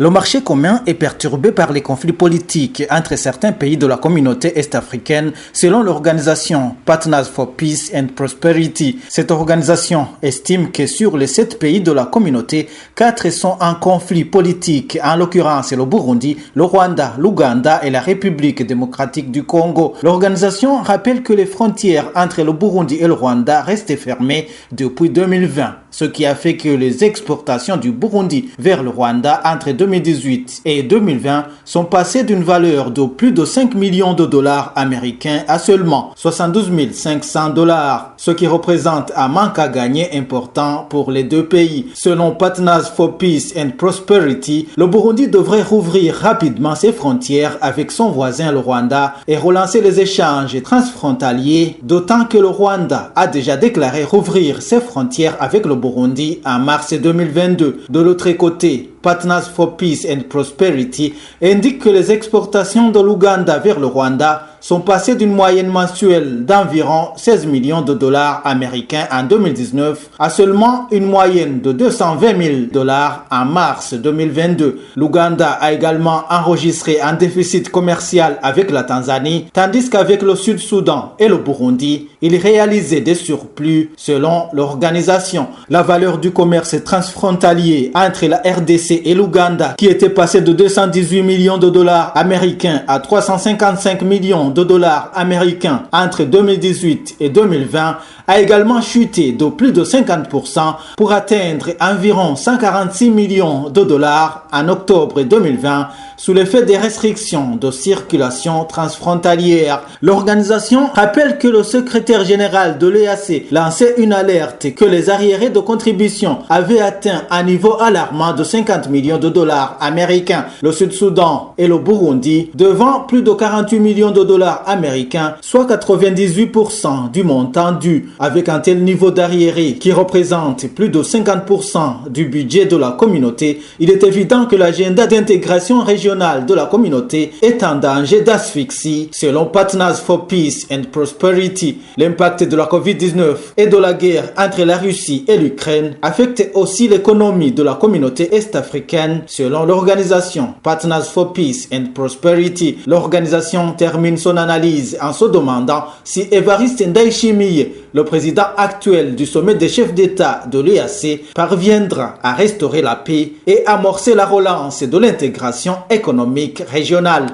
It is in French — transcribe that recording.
Le marché commun est perturbé par les conflits politiques entre certains pays de la communauté est-africaine, selon l'organisation Partners for Peace and Prosperity. Cette organisation estime que sur les 7 pays de la communauté, 4 sont en conflit politique, en l'occurrence le Burundi, le Rwanda, l'Ouganda et la République démocratique du Congo. L'organisation rappelle que les frontières entre le Burundi et le Rwanda restent fermées depuis 2020, ce qui a fait que les exportations du Burundi vers le Rwanda entre 2018 et 2020 sont passées d'une valeur de plus de 5 millions de dollars américains à seulement 72 500 dollars, ce qui représente un manque à gagner important pour les deux pays. Selon Partners for Peace and Prosperity, le Burundi devrait rouvrir rapidement ses frontières avec son voisin le Rwanda et relancer les échanges transfrontaliers, d'autant que le Rwanda a déjà déclaré rouvrir ses frontières avec le Burundi en mars 2022. De l'autre côté, Partners for Peace and Prosperity indique que les exportations de l'Ouganda vers le Rwanda sont passées d'une moyenne mensuelle d'environ 16 millions de dollars américains en 2019 à seulement une moyenne de 220 000 dollars en mars 2022. L'Ouganda a également enregistré un déficit commercial avec la Tanzanie, tandis qu'avec le Sud-Soudan et le Burundi, il réalisait des surplus selon l'organisation. La valeur du commerce transfrontalier entre la RDC et l'Ouganda, qui était passé de 218 millions de dollars américains à 355 millions de dollars américains entre 2018 et 2020, a également chuté de plus de 50% pour atteindre environ 146 millions de dollars en octobre 2020 sous l'effet des restrictions de circulation transfrontalière. L'organisation rappelle que le secrétaire général de l'EAC lançait une alerte que les arriérés de contribution avaient atteint un niveau alarmant de 50 millions de dollars américains. Le Sud-Soudan et le Burundi devant plus de 48 millions de dollars américains, soit 98% du montant dû. Avec un tel niveau d'arriéré qui représente plus de 50% du budget de la communauté, il est évident que l'agenda d'intégration régionale de la communauté est en danger d'asphyxie. Selon Partners for Peace and Prosperity, l'impact de la COVID-19 et de la guerre entre la Russie et l'Ukraine affecte aussi l'économie de la communauté est-africaine. Selon l'organisation Partners for Peace and Prosperity, l'organisation termine son analyse en se demandant si Evariste Ndayishimiye, le président actuel du sommet des chefs d'État de l'EAC, parviendra à restaurer la paix et amorcer la relance de l'intégration économique régionale.